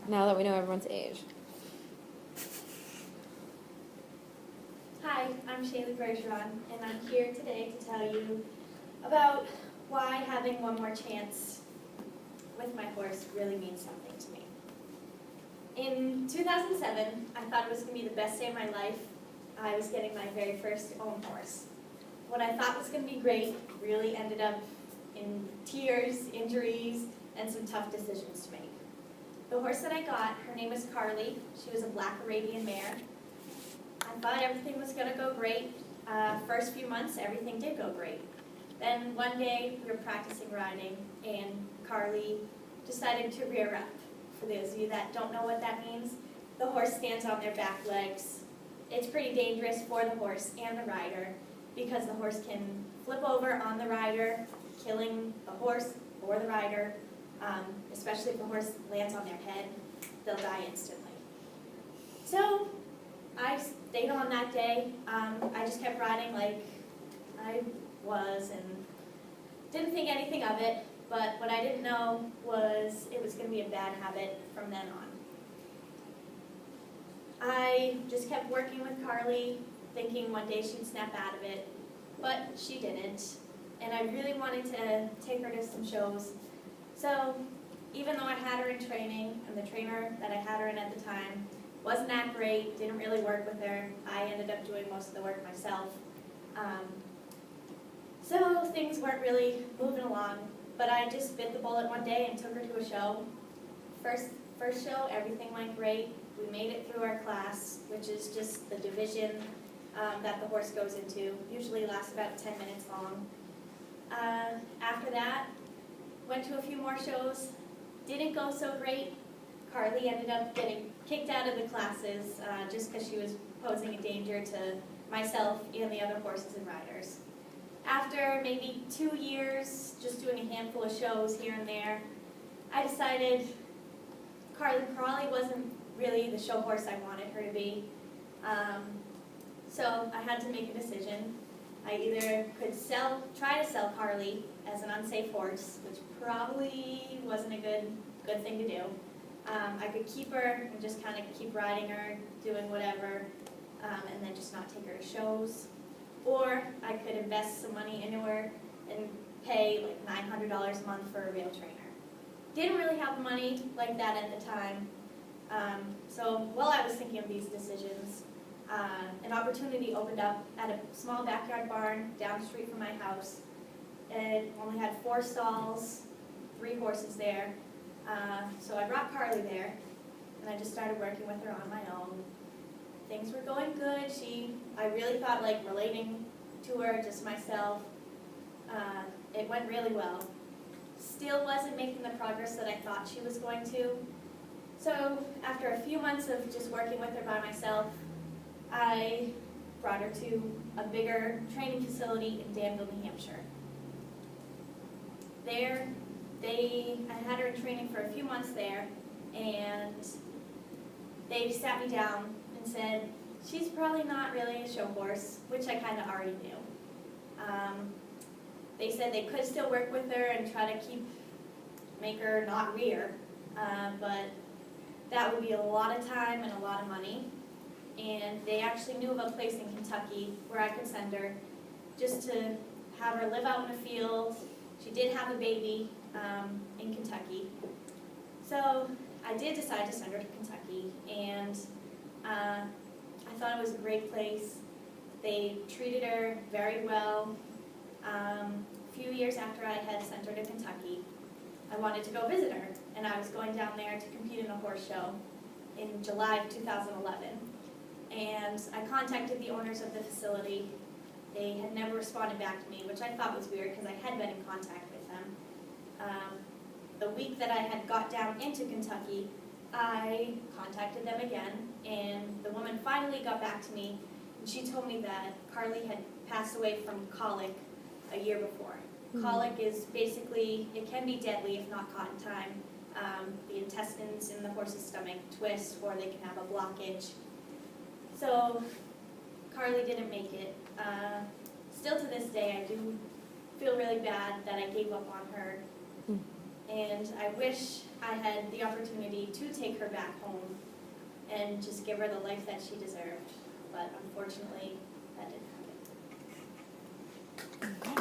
now that we know everyone's age. Hi, I'm Shaylee Bergeron, and I'm here today to tell you about why having one more chance with my horse really means something to me. In 2007, I thought it was going to be the best day of my life. I was getting my very first own horse. What I thought was going to be great really ended up in tears, injuries, and some tough decisions to make. The horse that I got, her name was Carly. She was a black Arabian mare. I thought everything was going to go great. First few months, everything did go great. Then one day, we were practicing riding, and Carly decided to rear up. For those of you that don't know what that means, the horse stands on their back legs. It's pretty dangerous for the horse and the rider because the horse can flip over on the rider, killing the horse or the rider, especially if the horse lands on their head, they'll die instantly. So I stayed on that day. I just kept riding like I was and didn't think anything of it, but what I didn't know was it was going to be a bad habit from then on. I just kept working with Carly, thinking one day she'd snap out of it, but she didn't, and I really wanted to take her to some shows. So even though I had her in training, and the trainer that I had her in at the time wasn't that great, didn't really work with her, I ended up doing most of the work myself. So things weren't really moving along, but I just bit the bullet one day and took her to a show. First show, everything went great. We made it through our class, which is just the division that the horse goes into. Usually lasts about 10 minutes long. After that, went to a few more shows. Didn't go so great. Carly ended up getting kicked out of the classes just because she was posing a danger to myself and the other horses and riders. After maybe 2 years, just doing a handful of shows here and there, I decided Carly probably wasn't really the show horse I wanted her to be. So I had to make a decision. I either could try to sell Carly as an unsafe horse, which probably wasn't a good thing to do. I could keep her and just kind of keep riding her, doing whatever, and then just not take her to shows. Or I could invest some money into her and pay like $900 a month for a real trainer. Didn't really have the money like that at the time. So while I was thinking of these decisions, an opportunity opened up at a small backyard barn down the street from my house. It only had 4 stalls, 3 horses there. So I brought Carly there, and I just started working with her on my own. Things were going good. I really thought like relating to her, just myself. It went really well. Still wasn't making the progress that I thought she was going to. So after a few months of just working with her by myself, I brought her to a bigger training facility in Danville, New Hampshire. There, I had her in training for a few months there, and they sat me down and said, she's probably not really a show horse, which I kind of already knew. They said they could still work with her and try to make her not rear, but that would be a lot of time and a lot of money. And they actually knew of a place in Kentucky where I could send her just to have her live out in a field. She did have a baby in Kentucky. So I did decide to send her to Kentucky, and I thought it was a great place. They treated her very well. A few years after I had sent her to Kentucky, I wanted to go visit her, and I was going down there to compete in a horse show in July of 2011. And I contacted the owners of the facility. They had never responded back to me, which I thought was weird because I had been in contact with them. The week that I had got down into Kentucky, I contacted them again, and the woman finally got back to me, and she told me that Carly had passed away from colic a year before. Colic is basically, it can be deadly if not caught in time. The intestines in the horse's stomach twist, or they can have a blockage. So Carly didn't make it. Still to this day, I do feel really bad that I gave up on her. And I wish I had the opportunity to take her back home and just give her the life that she deserved. But unfortunately, that didn't happen. Okay.